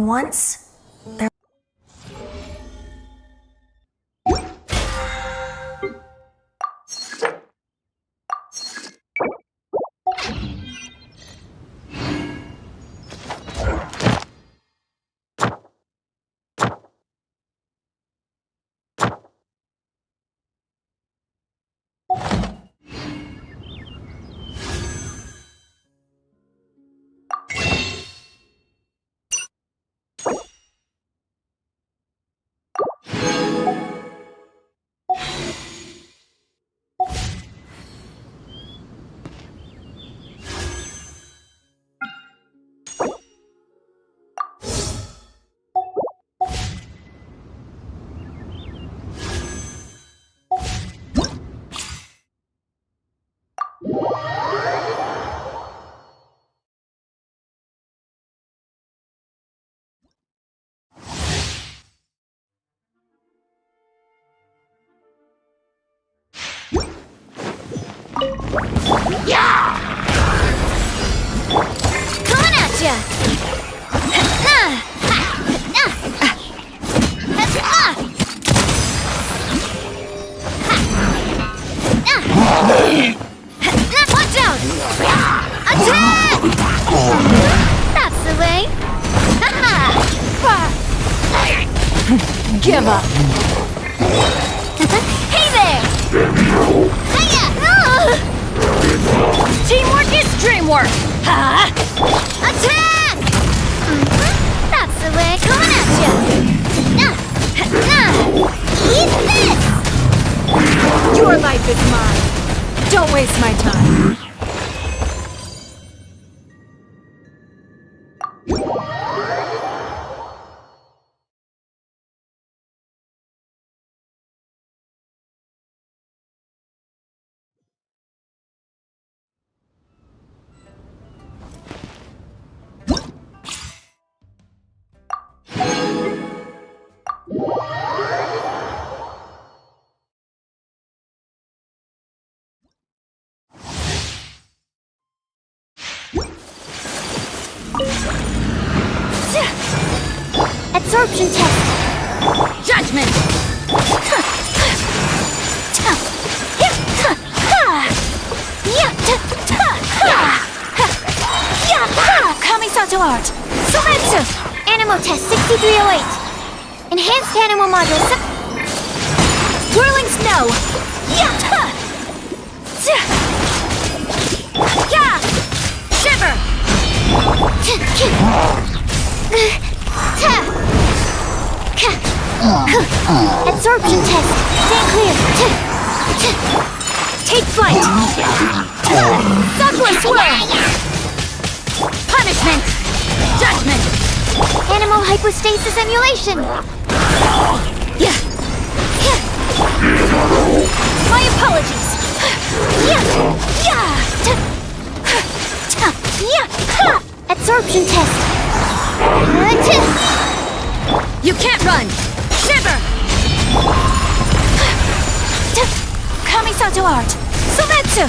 Once, there coming at ya! Watch out! Attack! That's the way! Give up. Hey there! Hiya! Teamwork is dreamwork. Attack! That's the way, coming at ya! Eat this! Your life is mine. Don't waste my time. Absorption test. Judgment. Kamisato art. Sometsu. Animal test 6308. Enhanced animal module. Whirling snow. Shiver. Absorption test. Stand clear. Take flight. Southward swirl. Punishment. Judgment. Animal hypostasis emulation. My apologies. Absorption test. You can't run. Shiver. Kamisato art. Sometsu.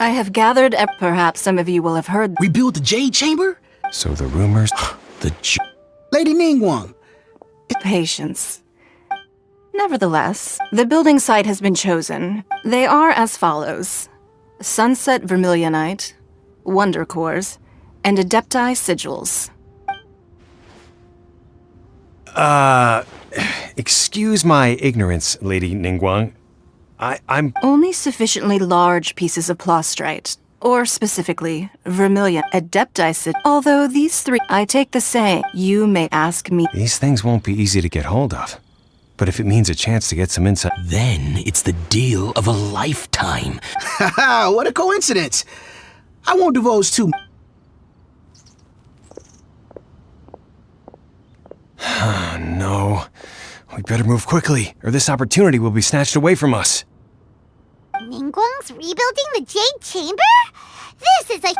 I have gathered, perhaps some of you will have heard. We built the Jade Chamber? So the rumors... Lady Ningguang. Patience. Nevertheless, the building site has been chosen. They are as follows: Sunset Vermilionite, Wonder Cores, and Adepti Sigils. Excuse my ignorance, Lady Ningguang. I'm... Only sufficiently large pieces of plastrite, or specifically, vermilion Adepti Sigils. Although these three, I take the saying, you may ask me. These things won't be easy to get hold of. But if it means a chance to get some insight... Then it's the deal of a lifetime. Haha, what a coincidence! I won't divulge too... Oh, no. We better move quickly, or this opportunity will be snatched away from us. Ningguang's rebuilding the Jade Chamber? This is a...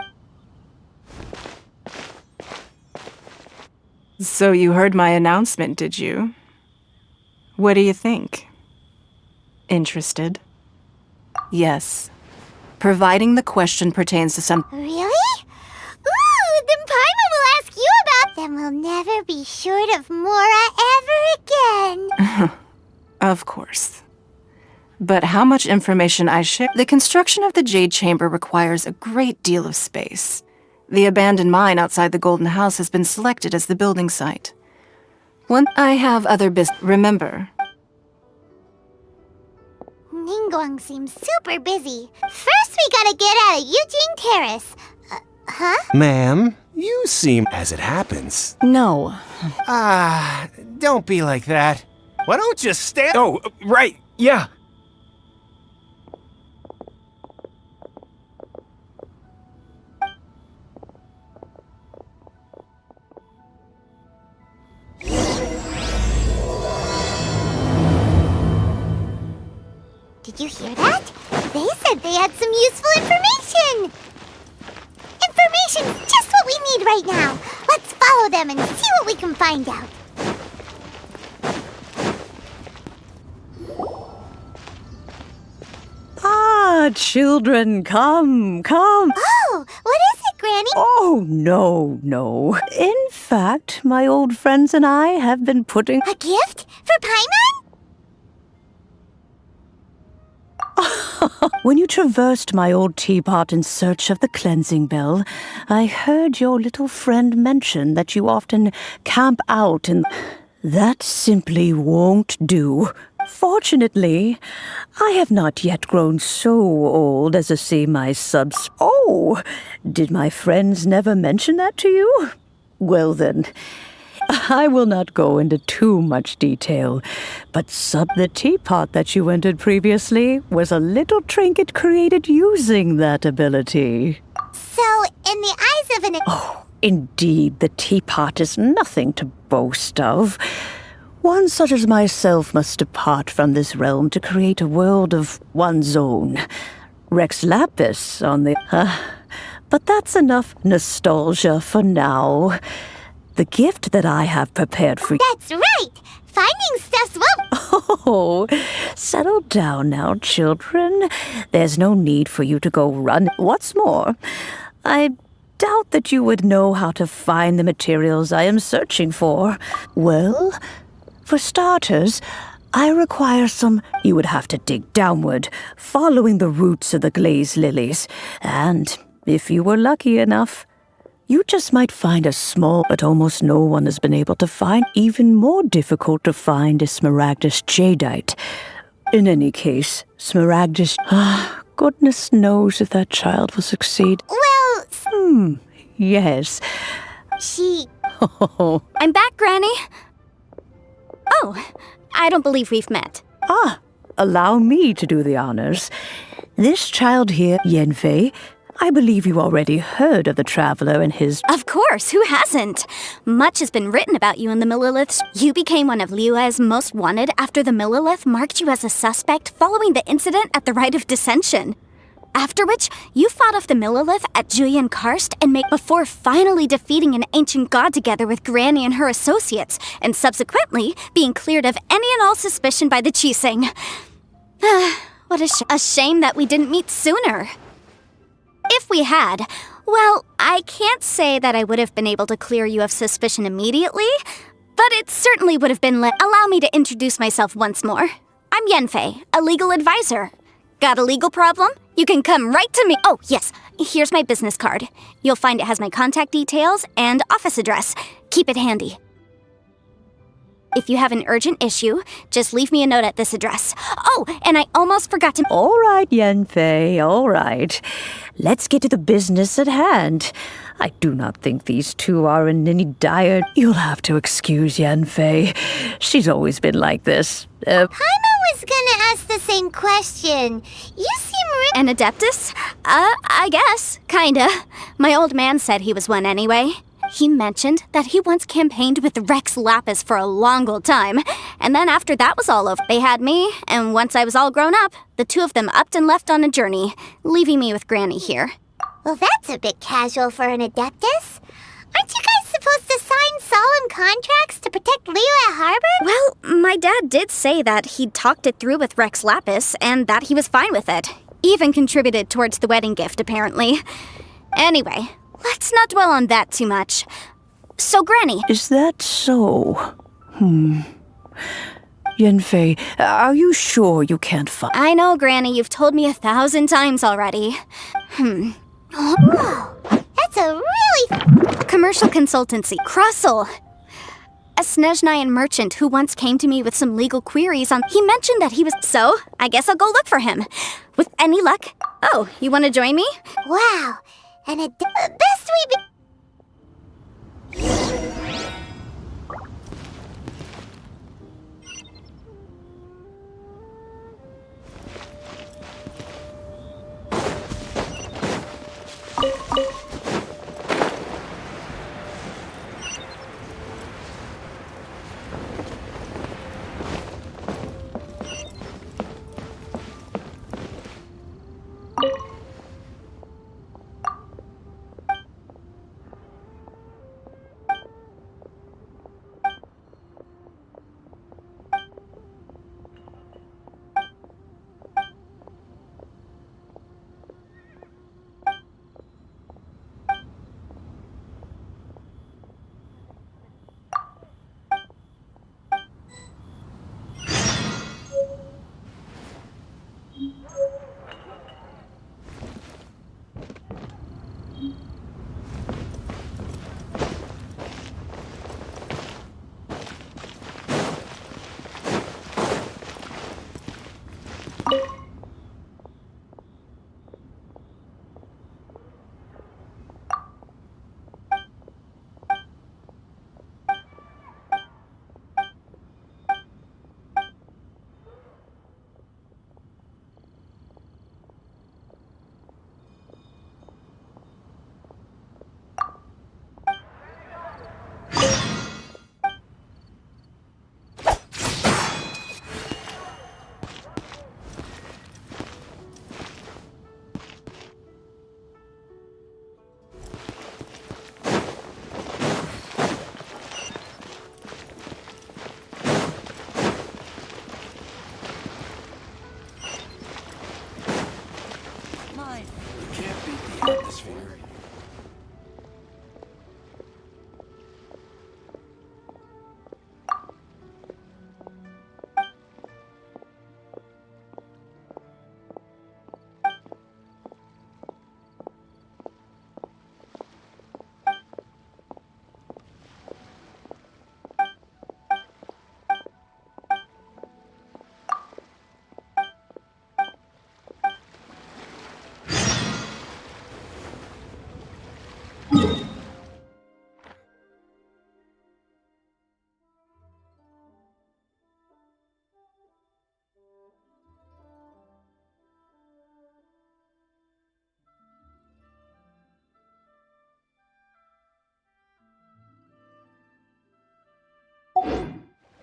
So you heard my announcement, did you? What do you think? Interested? Yes. Providing the question pertains to some... Really? Ooh, then Paimon will ask you about... Then we'll never be short of Mora ever again. Of course. But how much information I share... The construction of the Jade Chamber requires a great deal of space. The abandoned mine outside the Golden House has been selected as the building site. I have other business. Remember. Ningguang seems super busy. First we gotta get out of Eugene Terrace. Huh? Ma'am, you seem... As it happens. No. Don't be like that. Why don't you stand... Oh, right, yeah. Did you hear that? They said they had some useful information! Information's just what we need right now. Let's follow them and see what we can find out. Ah, children, come. Oh, what is it, Granny? Oh, no. In fact, my old friends and I have been putting... A gift? For Paimon? When you traversed my old teapot in search of the cleansing bell, I heard your little friend mention that you often camp out in... That simply won't do. Fortunately, I have not yet grown so old as to see my subs... Oh, did my friends never mention that to you? Well then, I will not go into too much detail, but the teapot that you entered previously was a little trinket created using that ability. So, in the eyes of an... Oh, indeed, the teapot is nothing to boast of. One such as myself must depart from this realm to create a world of one's own. Rex Lapis on the... but that's enough nostalgia for now. The gift that I have prepared for you... That's right! Finding stuff's what... Oh, settle down now, children. There's no need for you to go run. What's more, I doubt that you would know how to find the materials I am searching for. Well, for starters, I require some... You would have to dig downward, following the roots of the glazed lilies. And if you were lucky enough, you just might find a small, but almost no one has been able to find. Even more difficult to find is Smaragdus jadeite. In any case, Smaragdus... goodness knows if that child will succeed. Well... Yes. She... Oh. I'm back, Granny. Oh, I don't believe we've met. Allow me to do the honors. This child here, Yenfei, I believe you already heard of the traveler and his... Of course, who hasn't? Much has been written about you in the Milliliths. You became one of Liyue's most wanted after the Millilith marked you as a suspect following the incident at the Rite of Dissension. After which, you fought off the Millilith at Julian Karst before finally defeating an ancient god together with Granny and her associates, and subsequently being cleared of any and all suspicion by the Qixing. What a shame that we didn't meet sooner. If we had, well, I can't say that I would have been able to clear you of suspicion immediately, But it certainly would have been Allow me to introduce myself once more. I'm Yenfei, a legal advisor. Got a legal problem? You can come right to me. Oh, yes, here's my business card. You'll find it has my contact details and office address. Keep it handy. If you have an urgent issue, just leave me a note at this address. Oh, and I almost forgot to... All right, Yenfei, all right. Let's get to the business at hand. I do not think these two are in any dire... You'll have to excuse Yenfei. She's always been like this. Paimon was gonna ask the same question. You seem An Adeptus? I guess. Kinda. My old man said he was one anyway. He mentioned that he once campaigned with Rex Lapis for a long old time, and then after that was all over, they had me, and once I was all grown up, the two of them upped and left on a journey, leaving me with Granny here. Well, that's a bit casual for an Adeptus. Aren't you guys supposed to sign solemn contracts to protect Liyue Harbor? Well, my dad did say that he'd talked it through with Rex Lapis, and that he was fine with it. Even contributed towards the wedding gift, apparently. Anyway, let's not dwell on that too much. So, Granny... Is that so? Yenfei, are you sure you can't find... I know, Granny, you've told me 1,000 times already. That's a really... Commercial consultancy, Crossel. A Snezhnayan merchant who once came to me with some legal queries on... He mentioned that he was... So, I guess I'll go look for him. With any luck... Oh, you want to join me? Wow. And best we be...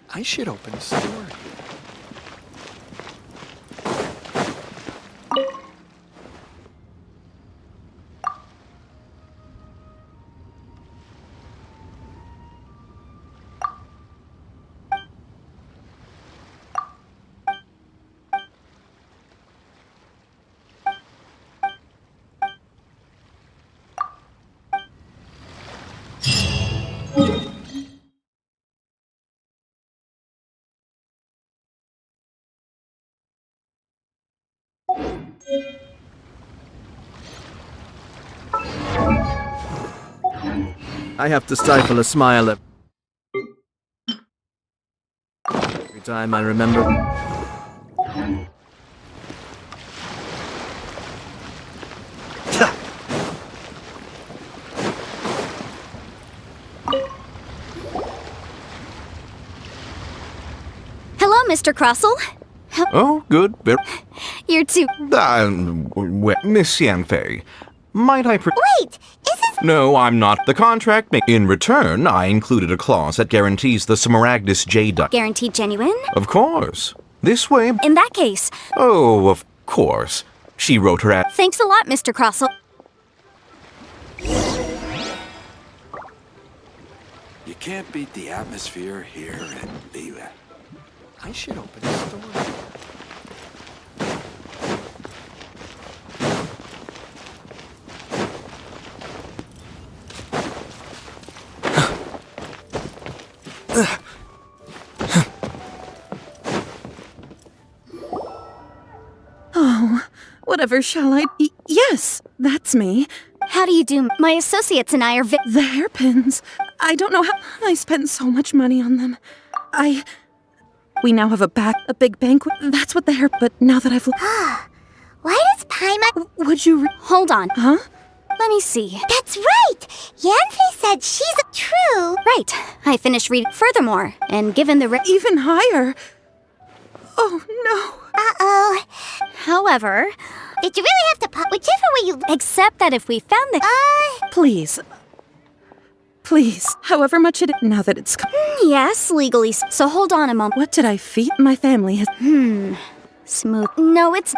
I should open a store. I have to stifle a smile every time I remember. Hello, Mr. Crossell. Oh, good. You're too. Miss Yanfei, might I Wait, is this... No, I'm not. The contract in return, I included a clause that guarantees the Smaragdus Jade. Guaranteed genuine? Of course. This way. In that case. Oh, of course. She wrote her at. Thanks a lot, Mr. Crossell. You can't beat the atmosphere here at Liyue. I should open a store. Oh, whatever shall I... Yes, that's me. How do you do? My associates and I are The hairpins. I don't know how... I spent so much money on them. We now have a big banquet. That's what the hair... But now that I've... Why does Paimon... Would you... Hold on. Huh? Let me see. That's right! Yanfei said she's true. Right. I finished reading. Furthermore, and given the... Even higher. Oh, no. Uh-oh. However... Did you really have to pop... Whichever way you... Except that if we found the... Please. Please. However much it... Now that it's... Yes, legally. So hold on a moment. What did I feed? My family has... Smooth. No, it's...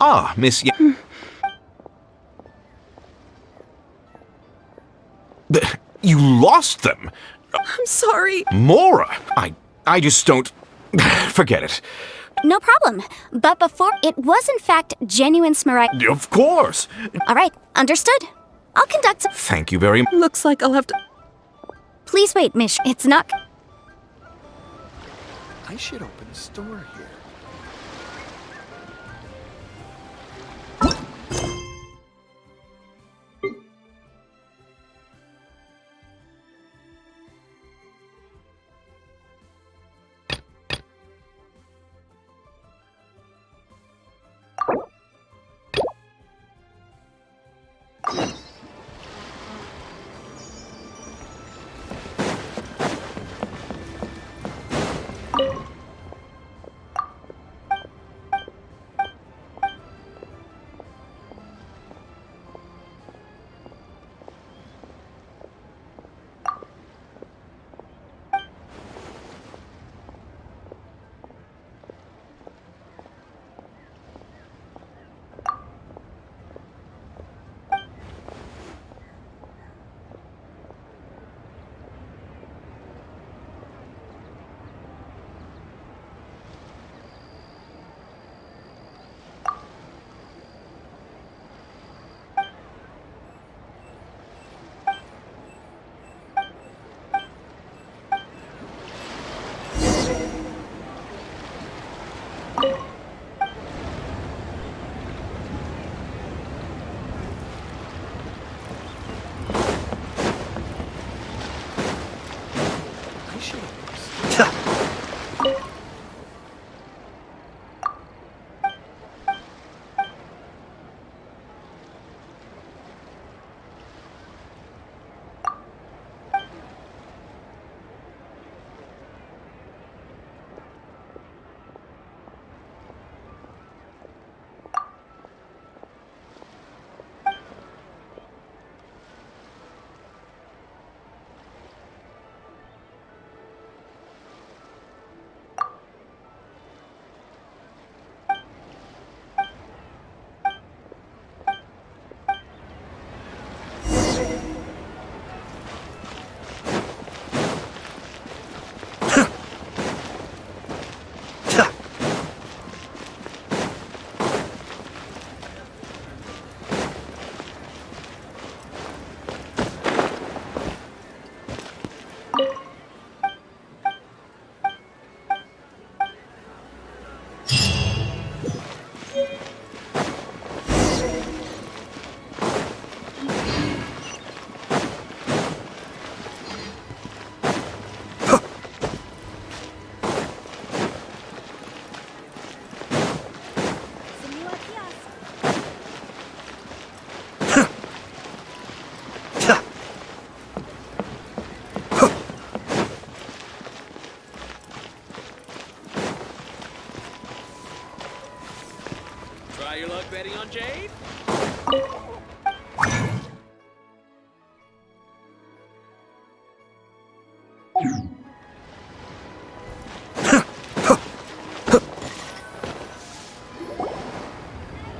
Ah, Miss You lost them? I'm sorry. Mora! I just don't... Forget it. No problem. But before... It was in fact genuine smaragd... Of course! All right, understood. I'll conduct... Thank you very much. Looks like I'll have to... Please wait, Mish. It's not... I should open a store here. betting on Jade?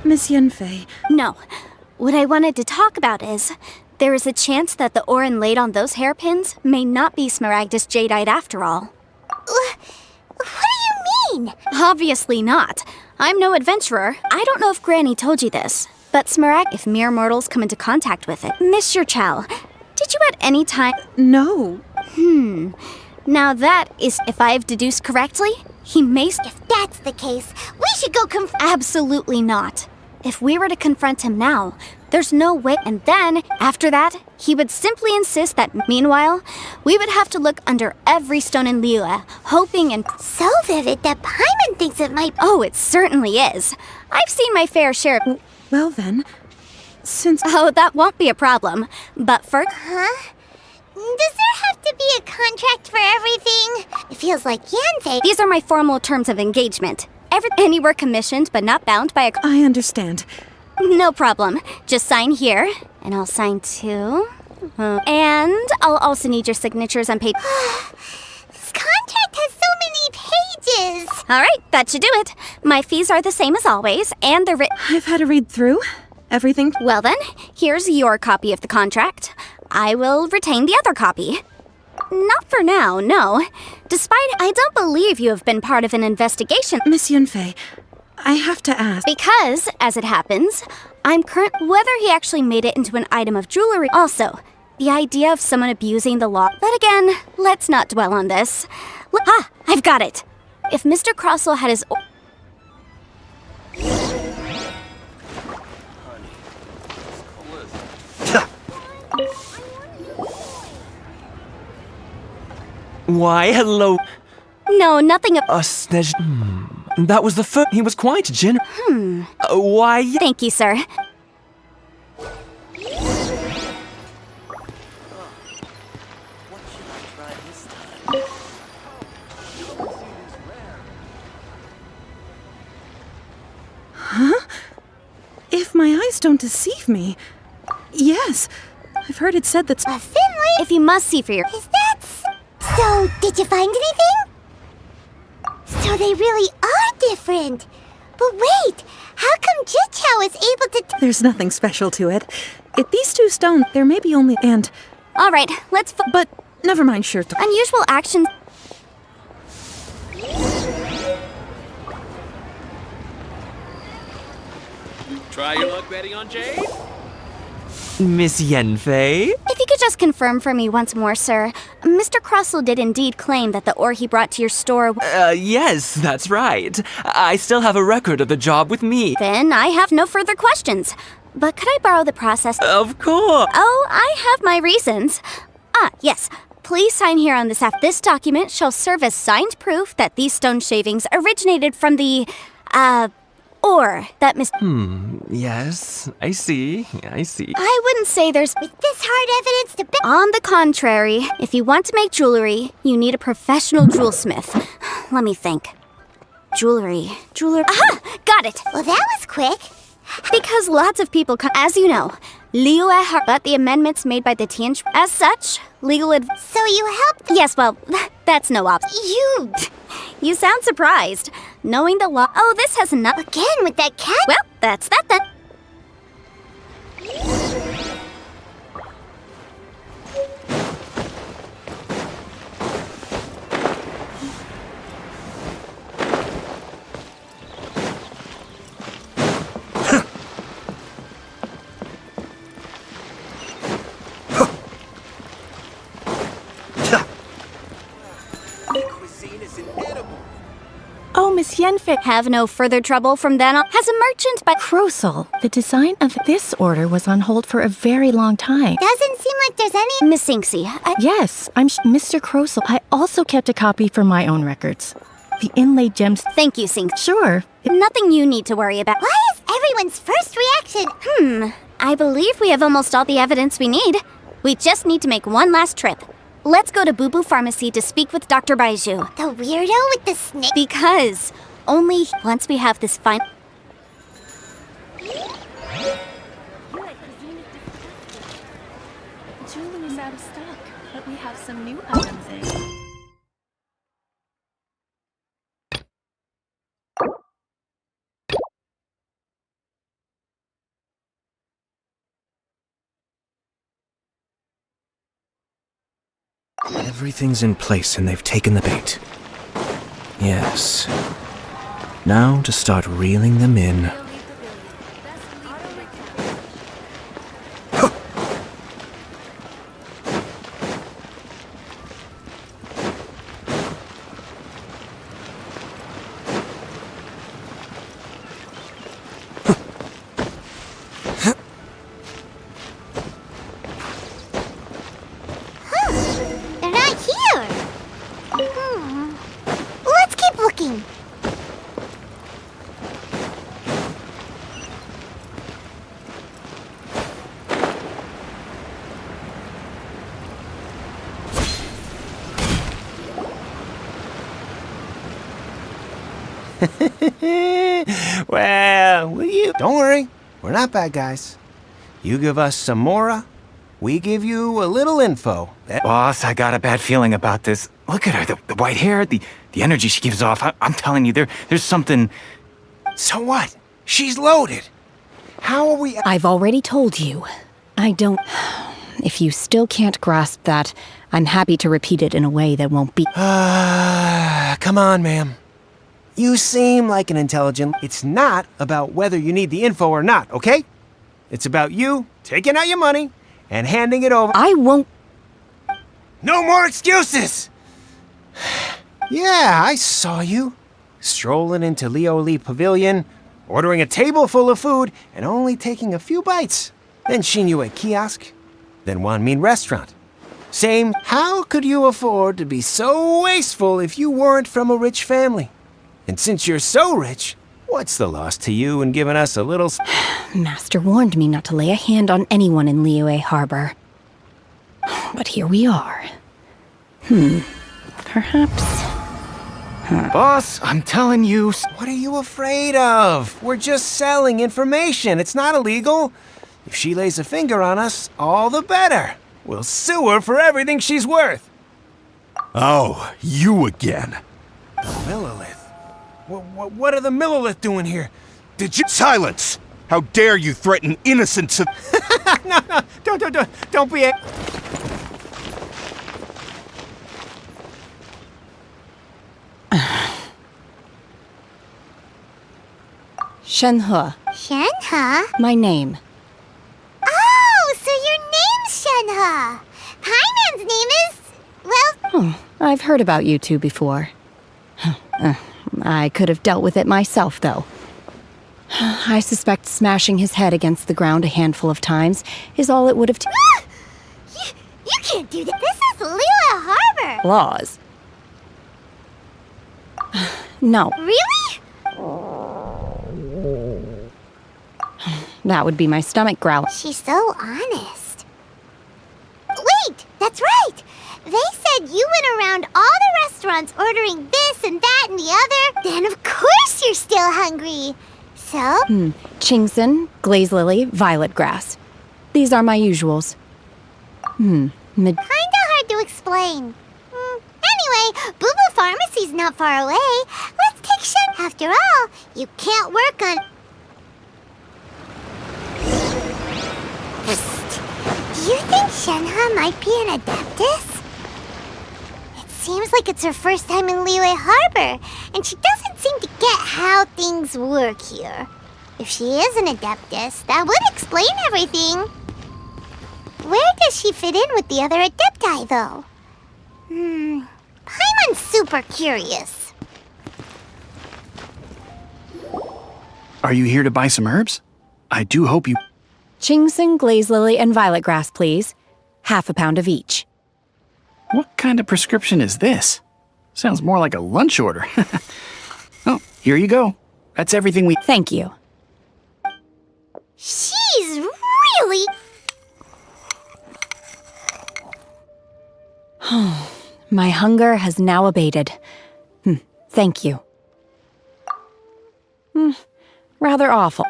Miss Yenfei, No. What I wanted to talk about is, there is a chance that the ore inlaid on those hairpins may not be Smaragdus jadeite after all. What do you mean? Obviously not. I'm no adventurer. I don't know if Granny told you this, but Smaragd, if mere mortals come into contact with it. Mr. Chow, did you at any time... no. Now that is, if I've deduced correctly, he may... If that's the case, we should go Absolutely not. If we were to confront him now, there's no way. And then, after that, he would simply insist that, meanwhile, we would have to look under every stone in Liyue, hoping and... So vivid that Paimon thinks it might... Oh, it certainly is. I've seen my fair share of... Well then, since... Oh, that won't be a problem. But for... Huh? Does there have to be a contract for everything? It feels like Yanfei... These are my formal terms of engagement. Anywhere commissioned but not bound by a... I understand. No problem. Just sign here, and I'll sign too. And I'll also need your signatures on paper. This contract has so many pages. All right, that should do it. My fees are the same as always, and they're written... I've had a read through. Everything... Well then, here's your copy of the contract. I will retain the other copy. Not for now, no. Despite, I don't believe you have been part of an investigation. Miss Yunfei, I have to ask... Because, as it happens, I'm whether he actually made it into an item of jewelry. Also, the idea of someone abusing the law. But again, let's not dwell on this. I've got it. If Mr. Crossell had his... Why, hello. No, nothing of... That was the first... He was quite why... Thank you, sir. Huh? If my eyes don't deceive me... Yes, I've heard it said that... A Finley? If you must see for your... Is that... So, did you find anything? So they really are different. But wait, how come Jichao is able to... There's nothing special to it. If these two stones, there may be only... And... All right, let's... But, never mind, sure. Unusual actions... Try your luck betting on Jade? Miss Yenfei? If you could just confirm for me once more, sir. Mr. Crossell did indeed claim that the ore he brought to your store... Yes, that's right. I still have a record of the job with me. Then I have no further questions. But could I borrow the process? Of course. Oh, I have my reasons. Yes. Please sign here on this app. This document shall serve as signed proof that these stone shavings originated from the, ore that Miss... Yes, I see. I wouldn't say there's... With this hard evidence to... On the contrary, if you want to make jewelry, you need a professional jewelsmith. Let me think. Jewelry. Aha! Got it! Well, that was quick. Because lots of people come... As you know, Liyue... But the amendments made by the Tian... As such, legal So you helped... Yes, well, that's no You sound surprised. Knowing the law... Oh, this has enough... Again with that cat? Well, that's that then. Oh, Miss Yenfei. Have no further trouble from then on. Has a merchant by... Crossell, the design of this order was on hold for a very long time. Doesn't seem like there's any... Miss Sinksy, Yes, I'm Mr. Crossell. I also kept a copy for my own records. The inlaid gems... Thank you, Sinksy. Sure. Nothing you need to worry about. Why is everyone's first reaction... I believe we have almost all the evidence we need. We just need to make one last trip. Let's go to Boo Boo Pharmacy to speak with Dr. Baiju. The weirdo with the snake... Because only once we have this final... Jewelry is out of stock, but we have some new items in. Everything's in place and they've taken the bait. Yes. Now to start reeling them in. They're not here. Let's keep looking. Well, will you? Don't worry, we're not bad guys. You give us some mora, we give you a little info. Boss, I got a bad feeling about this. Look at her, the white hair, the energy she gives off. I'm telling you, there's something... So what? She's loaded. How are we... I've already told you. I don't... If you still can't grasp that, I'm happy to repeat it in a way that won't be... Come on, ma'am. You seem like an intelligent... It's not about whether you need the info or not, okay? It's about you taking out your money and handing it over. I won't... No more excuses! Yeah, I saw you. Strolling into Leo Lee Pavilion, ordering a table full of food, and only taking a few bites. Then Shinyu at kiosk, then Wanmin restaurant. Same, how could you afford to be so wasteful if you weren't from a rich family? And since you're so rich, what's the loss to you in giving us a little... Master warned me not to lay a hand on anyone in Liyue Harbor. But here we are. Perhaps... Boss, I'm telling you... What are you afraid of? We're just selling information. It's not illegal. If she lays a finger on us, all the better. We'll sue her for everything she's worth. Oh, you again. The Millilith? What are the Millilith doing here? Did you... Silence! How dare you threaten innocents of... No, don't be... Shenhe, Shenhe? my name. Oh, so your name's Shenhe. Paiman's name is... well... I've heard about you two before. I could have dealt with it myself, though. I suspect smashing his head against the ground a handful of times is all it would have... You can't do that. This is Liyue Harbor. Laws. No. Really? That would be my stomach growl. She's so honest. Wait, that's right. They said you went around all the restaurants ordering this and that and the other. Then of course you're still hungry. So? Chingson, glaze lily, violet grass. These are my usuals. Kinda hard to explain. Anyway, Boo Boo Pharmacy's not far away. Let's take Shen. After all, you can't work on... Do you think Shenhe might be an Adeptus? It seems like it's her first time in Liyue Harbor, and she doesn't seem to get how things work here. If she is an Adeptus, that would explain everything. Where does she fit in with the other Adepti, though? Paimon's super curious. Are you here to buy some herbs? I do hope you... Chingson, glaze lily, and violet grass, please. Half a pound of each. What kind of prescription is this? Sounds more like a lunch order. Oh, here you go. That's everything we... Thank you. She's really... My hunger has now abated. Thank you. Rather awful.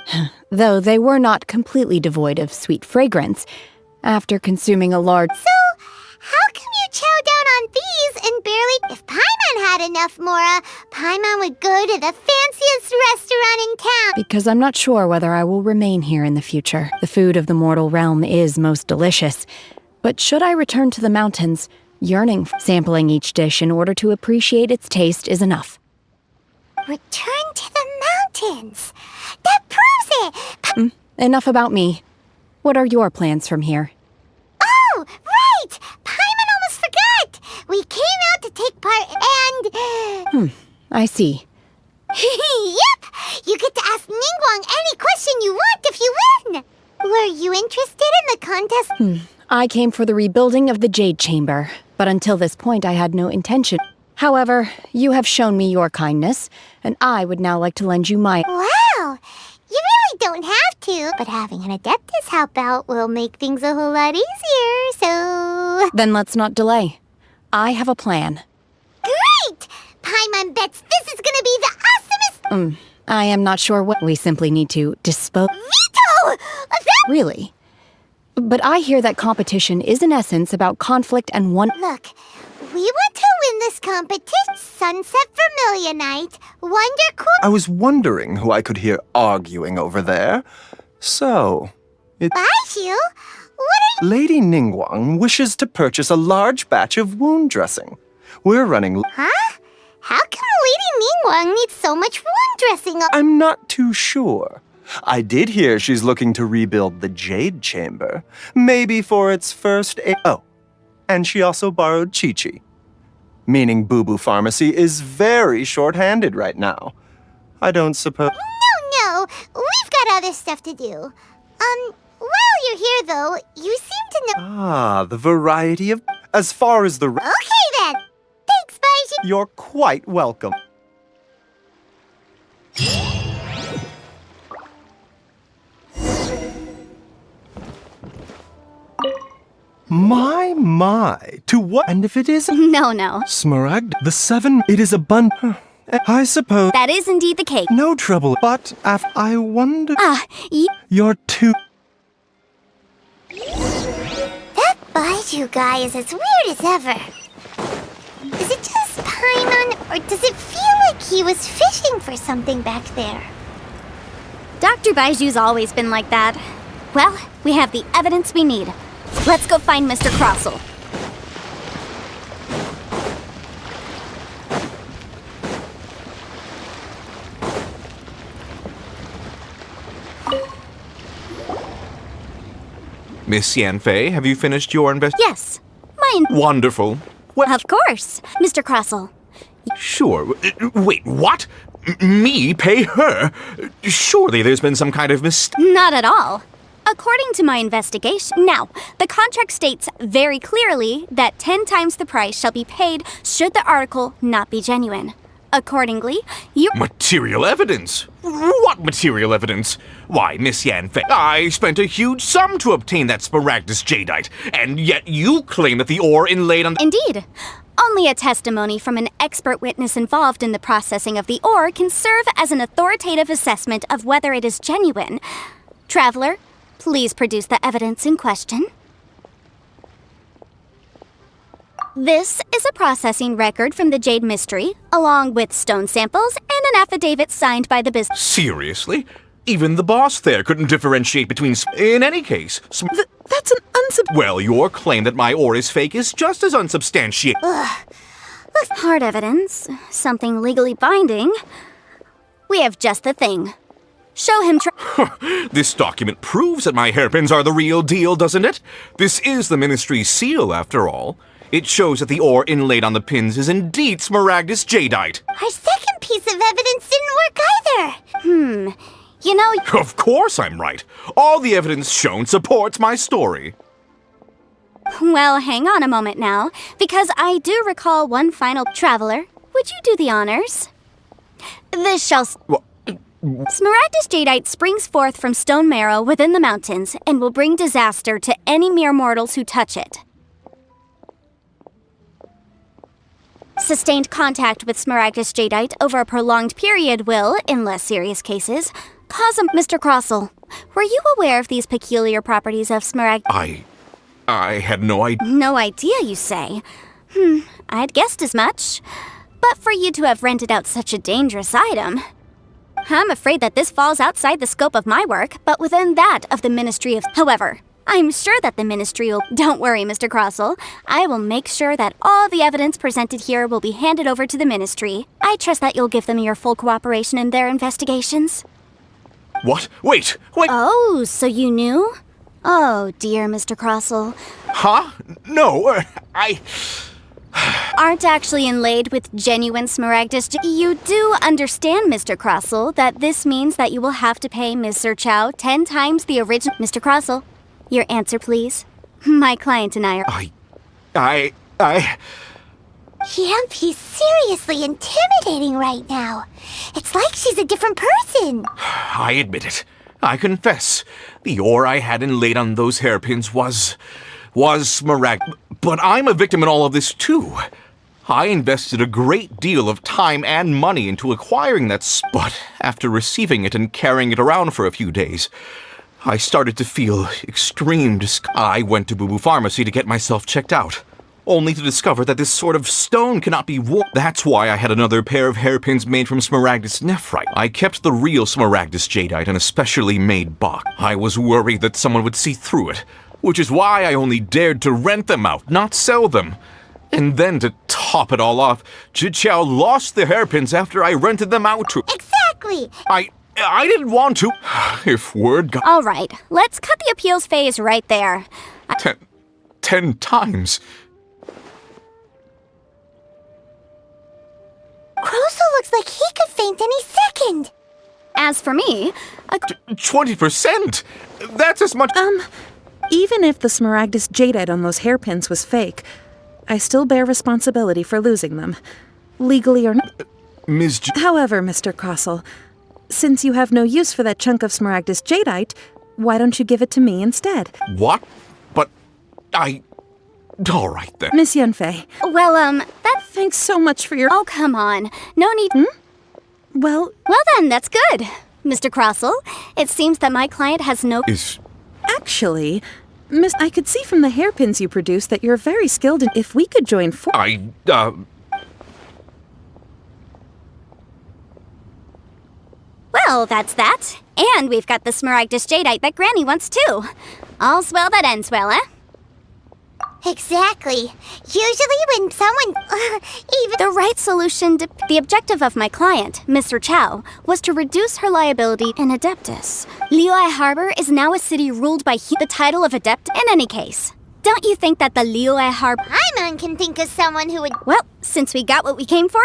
Though they were not completely devoid of sweet fragrance. After consuming a large... So, how come you chow down on these and barely... If Paimon had enough Mora, Paimon would go to the fanciest restaurant in town. Because I'm not sure whether I will remain here in the future. The food of the mortal realm is most delicious. But should I return to the mountains, yearning for sampling each dish in order to appreciate its taste is enough. Return to the mountains. That proves it. Enough about me. What are your plans from here? Oh, right! Paimon almost forgot! We came out to take part and... I see. Yep! You get to ask Ningguang any question you want if you win! Were you interested in the contest? I came for the rebuilding of the Jade Chamber, but until this point I had no intention. However, you have shown me your kindness, and I would now like to lend you my... Wow! You really don't have to, but having an Adeptus help out will make things a whole lot easier, so... Then let's not delay. I have a plan. Great! Paimon bets this is gonna be the awesomest... I am not sure what we simply need to dispose... Veto! Really? But I hear that competition is in essence about conflict and one... Look, we want to win this competition. Sunset Vermilion Night, Wonder Cool... I was wondering who I could hear arguing over there. So, it's... Baiju? What are you... Lady Ningguang wishes to purchase a large batch of wound dressing. We're running... Huh? How come Lady Ningguang needs so much wound dressing? I'm not too sure. I did hear she's looking to rebuild the Jade Chamber. Maybe for its first... Oh, and she also borrowed Chi-Chi. Meaning Boo Boo Pharmacy is very short-handed right now. I don't suppose... No, we've got other stuff to do. While you're here, though, you seem to know... Ah, the variety of... As far as the... Okay, then. Thanks, Baiju. You're quite welcome. My, to what? And if it is... No. Smaragd, the 7, it is I suppose... That is indeed the case. No trouble, but I wonder... You... You're too... That Baiju guy is as weird as ever. Is it just Paimon, or does it feel like he was fishing for something back there? Dr. Baiju's always been like that. Well, we have the evidence we need. Let's go find Mr. Crossell. Miss Yanfei, have you finished your Yes. Wonderful. Of course, Mr. Crossell. Sure. Wait, what? Me pay her? Surely there's been some kind of mistake. Not at all. According to my investigation, now, the contract states very clearly that 10 times the price shall be paid should the article not be genuine. Accordingly, you... Material evidence? What material evidence? Why, Miss Yanfei, I spent a huge sum to obtain that Smaragdus jadeite, and yet you claim that the ore inlaid on... Indeed. Only a testimony from an expert witness involved in the processing of the ore can serve as an authoritative assessment of whether it is genuine. Traveler, please produce the evidence in question. This is a processing record from the Jade Mystery, along with stone samples and an affidavit signed by the business. Seriously? Even the boss there couldn't differentiate between... In any case... That's an Well, your claim that my ore is fake is just as unsubstantiated. Hard evidence, something legally binding. We have just the thing. Show him This document proves that my hairpins are the real deal, doesn't it? This is the Ministry's seal, after all. It shows that the ore inlaid on the pins is indeed Smaragdus jadeite. Our second piece of evidence didn't work either. You know... Of course I'm right. All the evidence shown supports my story. Well, hang on a moment now, because I do recall one final... Traveler, would you do the honors? This shall... Smaragdus jadeite springs forth from stone marrow within the mountains and will bring disaster to any mere mortals who touch it. Sustained contact with Smaragdus jadeite over a prolonged period will, in less serious cases, Mr. Crossell, were you aware of these peculiar properties of Smaragd? I had no idea. No idea, you say? I'd guessed as much. But for you to have rented out such a dangerous item... I'm afraid that this falls outside the scope of my work, but within that of the Ministry of... However, I'm sure that the Ministry will... Don't worry, Mr. Crossell. I will make sure that all the evidence presented here will be handed over to the Ministry. I trust that you'll give them your full cooperation in their investigations. What? Wait! Oh, so you knew? Oh, dear, Mr. Crossell. Huh? No, I... Aren't actually inlaid with genuine Smaragdus. You do understand, Mr. Crossell, that this means that you will have to pay Mr. Chow 10 times the original... Mr. Crossell, your answer, please. My client and I are... Yep, he's seriously intimidating right now. It's like she's a different person. I admit it. I confess. The ore I had inlaid on those hairpins was Smaragd. But I'm a victim in all of this, too. I invested a great deal of time and money into acquiring that but after receiving it and carrying it around for a few days, I started to feel extreme I went to Boo Boo Pharmacy to get myself checked out, only to discover that this sort of stone cannot be worn. That's why I had another pair of hairpins made from Smaragdus nephrite. I kept the real Smaragdus jadeite in a specially made box. I was worried that someone would see through it, which is why I only dared to rent them out, not sell them. And then to top it all off, Chichao lost the hairpins after I rented them out to... Exactly! I didn't want to. If word got... All right, let's cut the appeals phase right there. 10 times. Crossell looks like he could faint any second. As for me... 20%? That's as much... Even if the Smaragdus jadeite on those hairpins was fake, I still bear responsibility for losing them. Legally or not. However, Mr. Crossell, since you have no use for that chunk of Smaragdus jadeite, why don't you give it to me instead? What? But all right, then. Miss Yunfei. Well, Thanks so much for your... Oh, come on. No need... Well then, that's good. Mr. Crossell, it seems that my client has no... Actually, Miss, I could see from the hairpins you produce that you're very skilled in... If we could join Well, that's that. And we've got the Smaragdus jadeite that Granny wants too. All's well that ends well, eh? Exactly. Usually when someone... even... The right solution to... The objective of my client, Mr. Chow, was to reduce her liability in Adeptus. Liyue Harbor is now a city ruled by the title of Adept in any case. Don't you think that the Liyue Harbor... Paimon can think of someone who would... Well, since we got what we came for...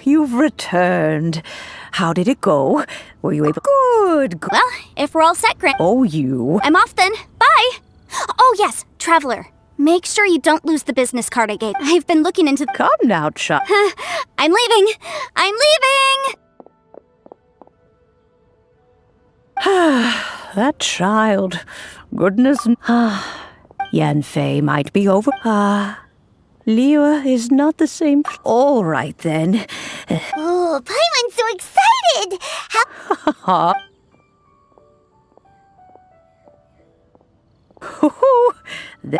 You've returned. How did it go? Were you able... Good. Well, if we're all set, Grant... Oh, you... I'm off then. Bye! Oh, yes, Traveler. Make sure you don't lose the business card I gave. I've been looking into... Come now, child. I'm leaving! I'm leaving! That child. Goodness... Yanfei might be over... Liyue is not the same... All right, then. Oh, Paimon's so excited! How...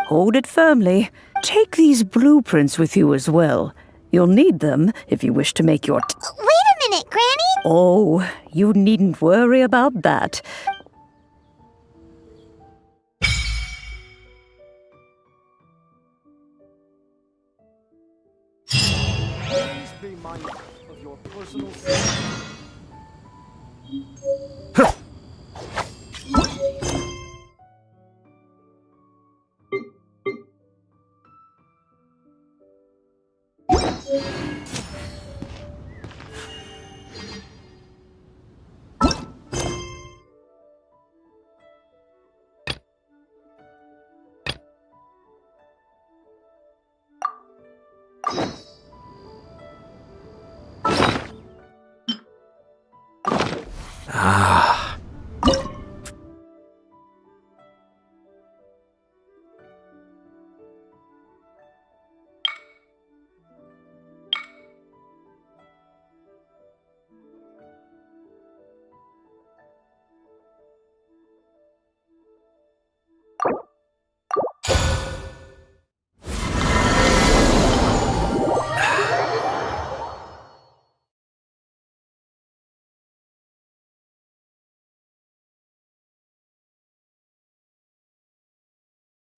Hold it firmly. Take these blueprints with you as well. You'll need them if you wish to make your... Wait a minute, Granny! Oh, you needn't worry about that. Please be mindful of your personal safety. Ah.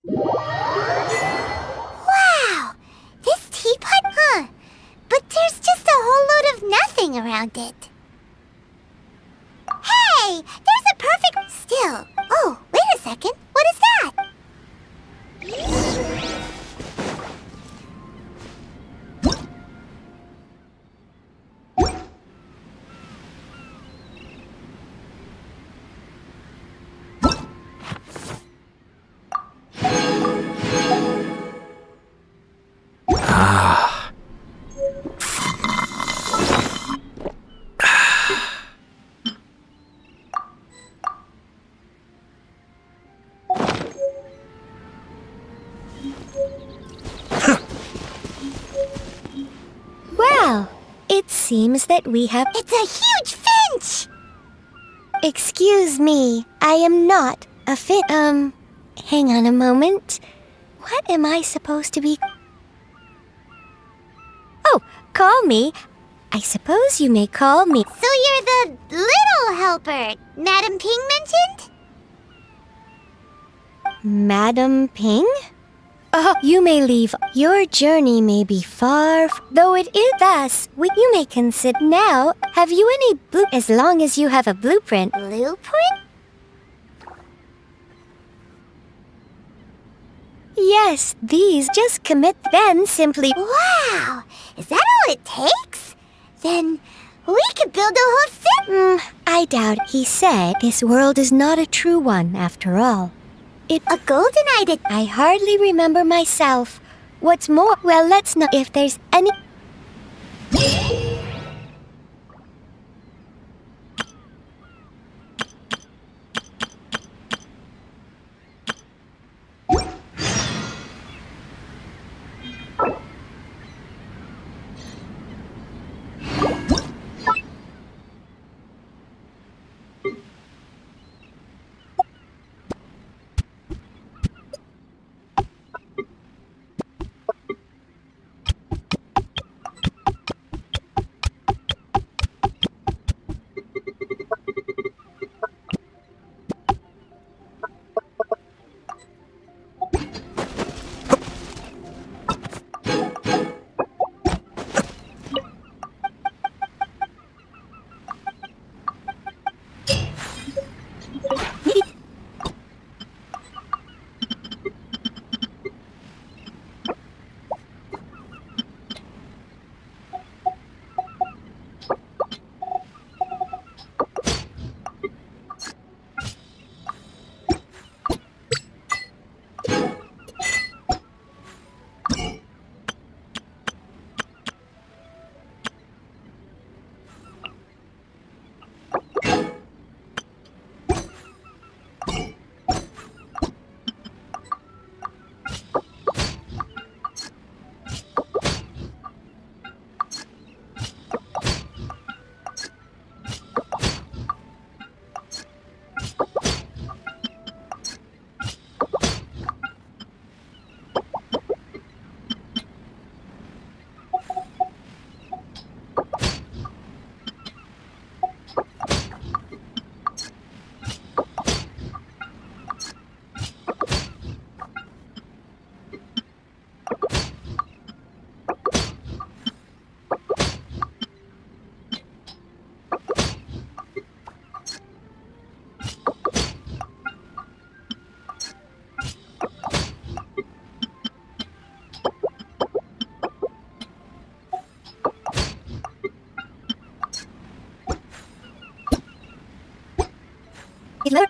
Wow! This teapot, huh? But there's just a whole load of nothing around it. Hey! There's a perfect... Still. Oh, wait a second. What is that? Ah. Well, it seems that we have... It's a huge finch! Excuse me, I am not a hang on a moment. What am I supposed to be... Oh, call me. I suppose you may call me... So you're the little helper Madam Ping mentioned? Madam Ping? Oh, you may leave. Your journey may be far, though it is thus. You may consider now. Have you any as long as you have a blueprint? Blueprint? Yes, these just commit, then simply... Wow! Is that all it takes? Then we could build a whole city. I doubt. He said this world is not a true one, after all. A golden idol. I hardly remember myself. What's more, well, let's not... If there's any... Hello,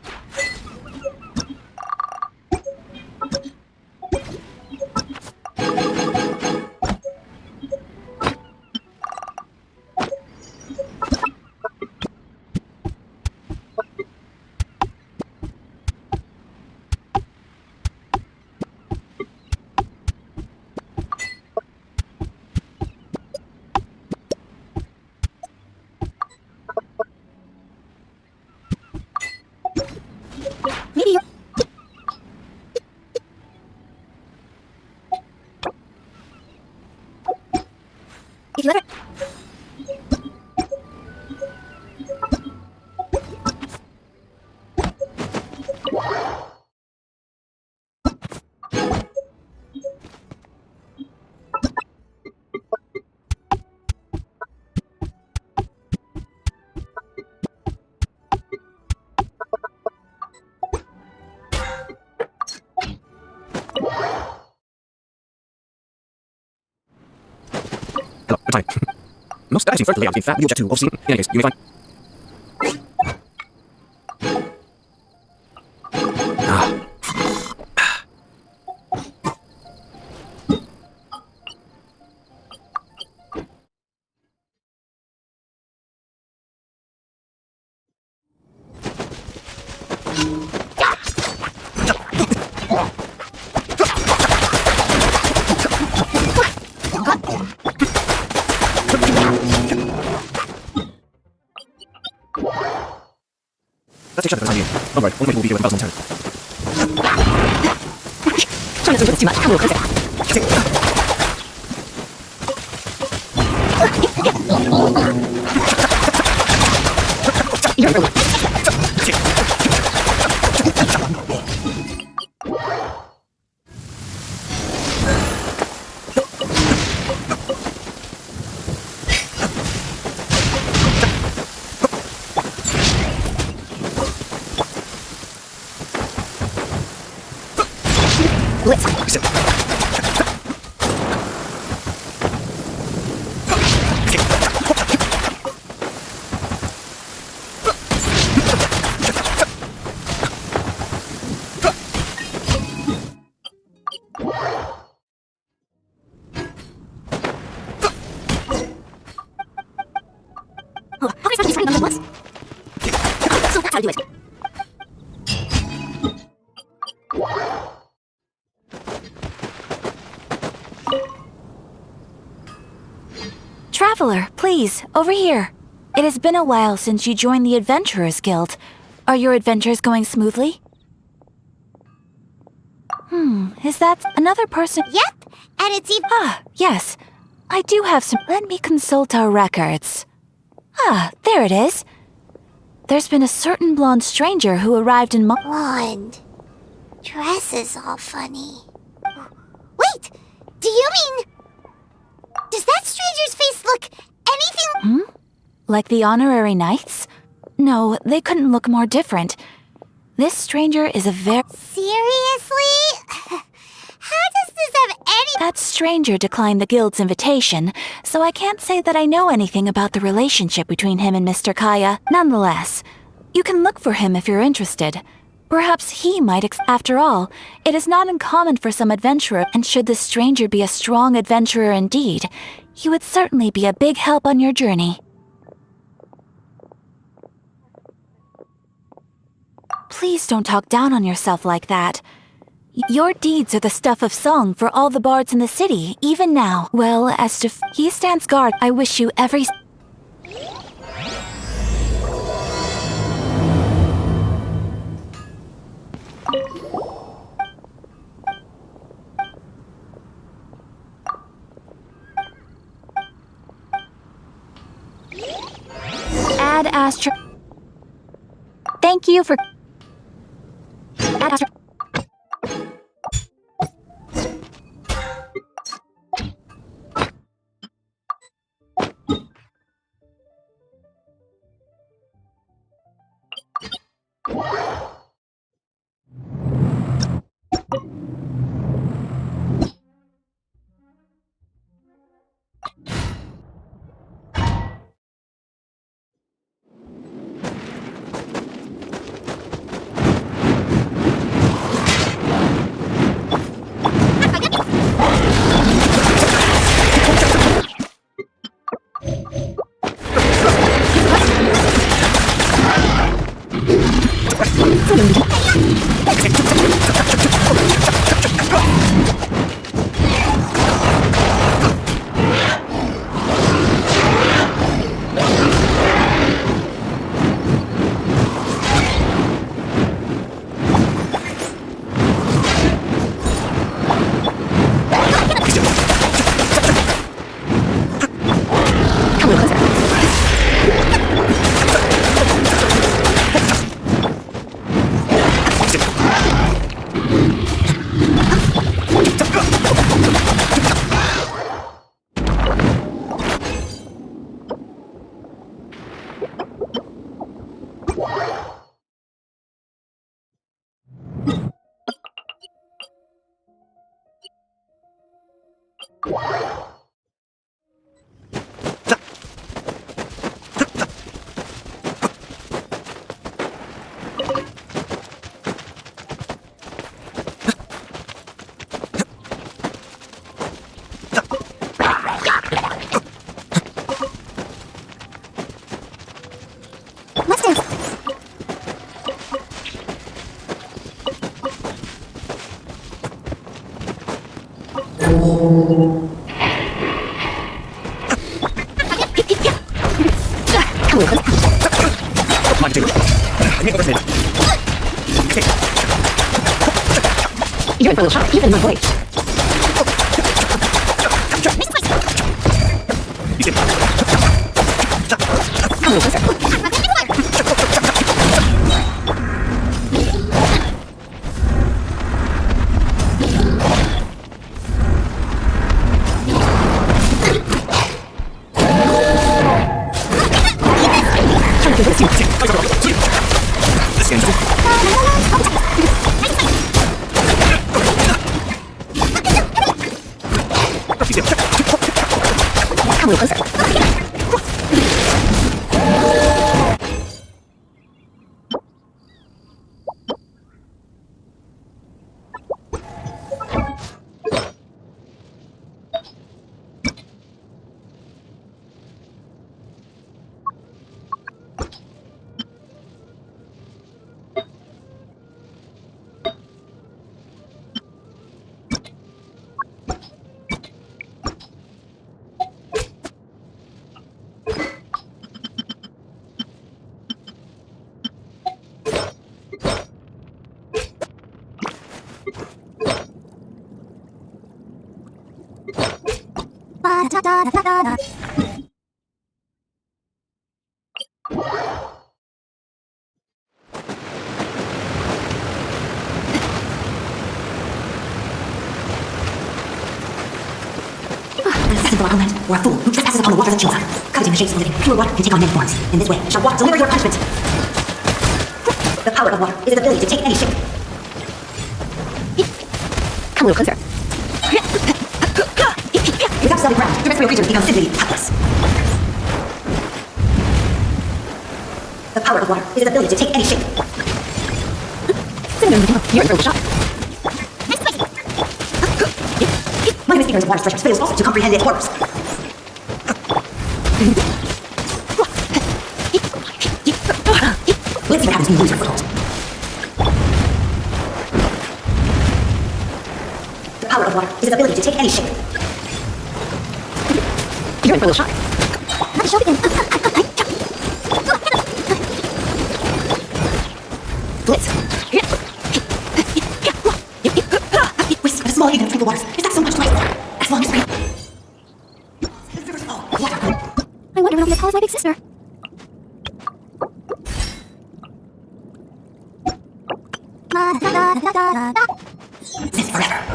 I'm sorry. Most that seems first layout in fact, you object to overseeing. In any case, you may find. Let's take shot at the time being. Don't worry, only way will be here with the bells momentarily. Try not to too much. I will close it. Traveler, please, over here. It has been a while since you joined the Adventurers Guild. Are your adventures going smoothly? Is that another person? Yep, and it's even. Ah, yes. I do have some. Let me consult our records. Ah, there it is. There's been a certain blonde stranger who arrived in Blonde. Dress is all funny. Wait! Do you mean... Does that stranger's face look anything... Like the honorary knights? No, they couldn't look more different. This stranger is a very... Seriously? How does this have any... That stranger declined the guild's invitation, so I can't say that I know anything about the relationship between him and Mr. Kaya. Nonetheless, you can look for him if you're interested. Perhaps he might after all, it is not uncommon for some adventurer, and should this stranger be a strong adventurer indeed, he would certainly be a big help on your journey. Please don't talk down on yourself like that. Your deeds are the stuff of song for all the bards in the city, even now. Well, as to he stands guard, I wish you every... Add Astra... Thank you for... Add Astra... You're in for a little shock, even my voice. Come a little closer. Come a little closer. An assassin for our homeland, or a fool who trespasses upon the waters of Chilsa, coveting the shapes of the living, pure water can take on many forms. In this way, shall water deliver your punishment. The power of water is its ability to take any shape. Come a little closer. Without solid ground, terrestrial creatures become simply helpless. The power of water is its ability to take any shape. You're in for a little shock. My misdemeanors of water's treasures fails also to comprehend its horrors. Let's see what happens when you lose your foothold. The power of water is its ability to take any shape. You're in for a little shock. Let the show begin. Blitz. Whisk of a small haven of tranquil waters. Is that so much light? As long as we... The rivers flow. Water. I wonder what this calls my big sister. Live forever.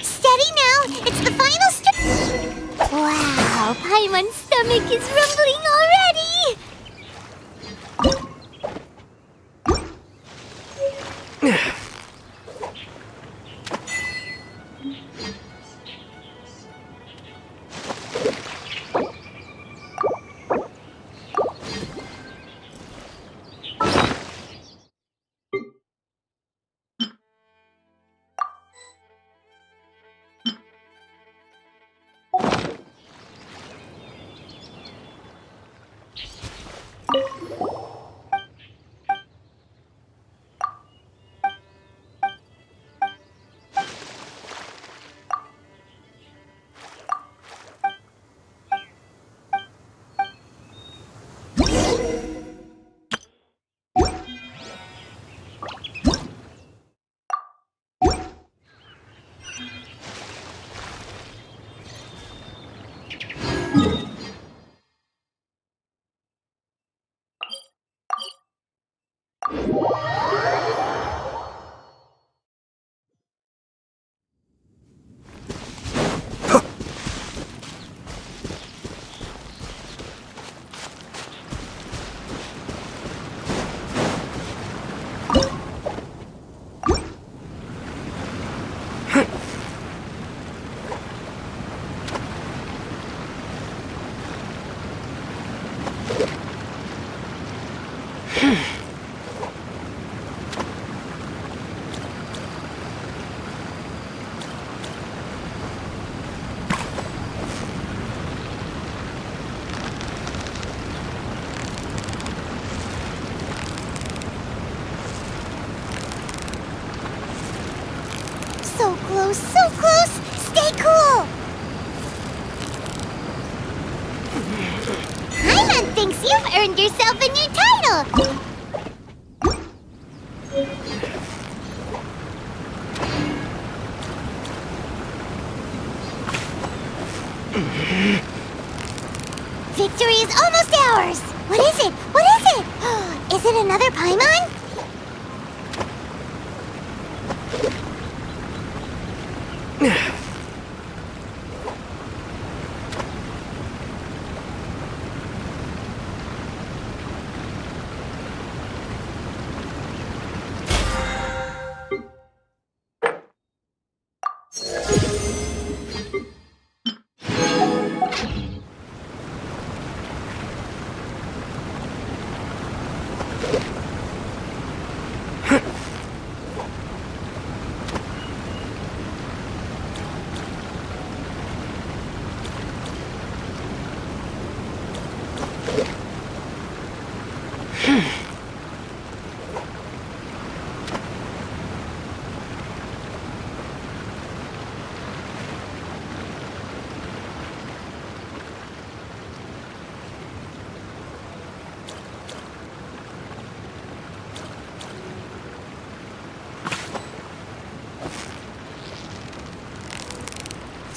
Steady now! It's the final Wow, Paimon's stomach is rumbling already! So close, so close! Stay cool! Paimon thinks you've earned yourself a new title! Victory is almost ours! What is it? What is it? Is it another Paimon?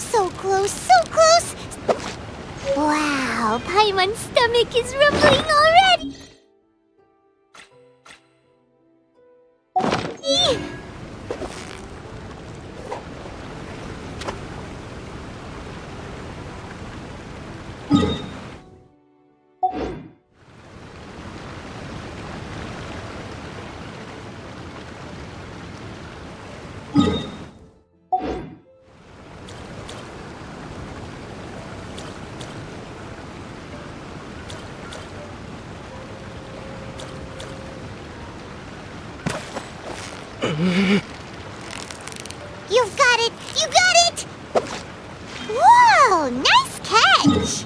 So close, so close! Wow, Paimon's stomach is rumbling already! Eek. You've got it! You got it! Whoa! Nice catch!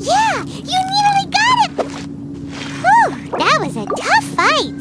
Yeah! You nearly got it! Whew! That was a tough fight!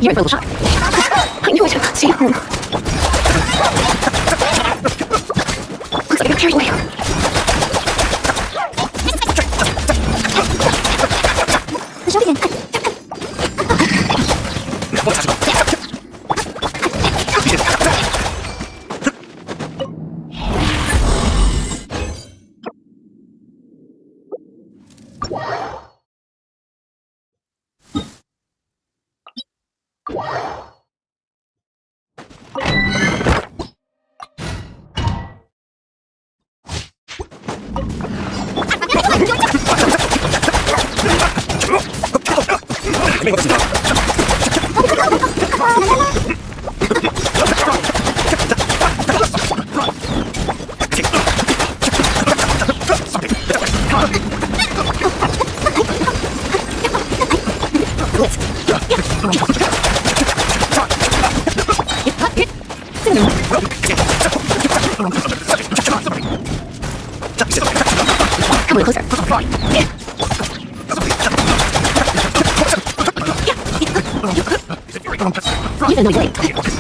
You're in for a little shock. I knew it. See? Looks like I got carried away. The shot again. Even though you're late.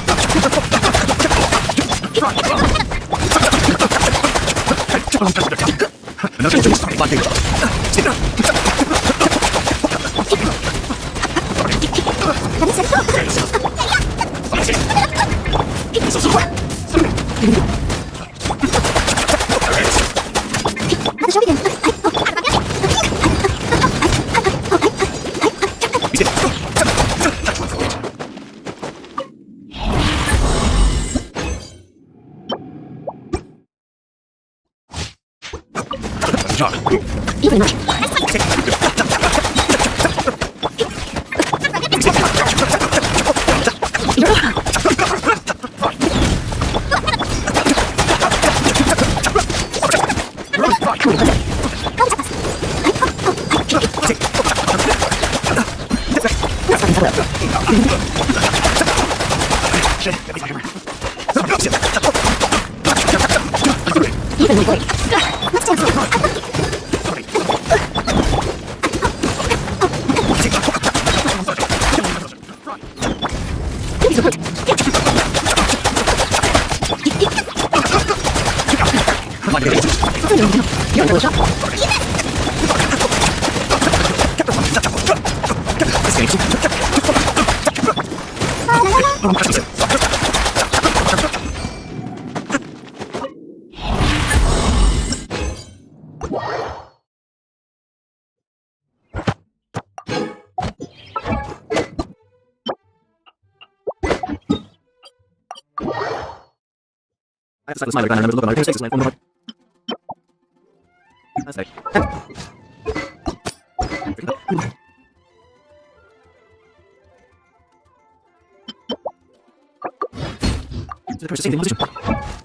Even That's my remember the other takes one more. That's it. The person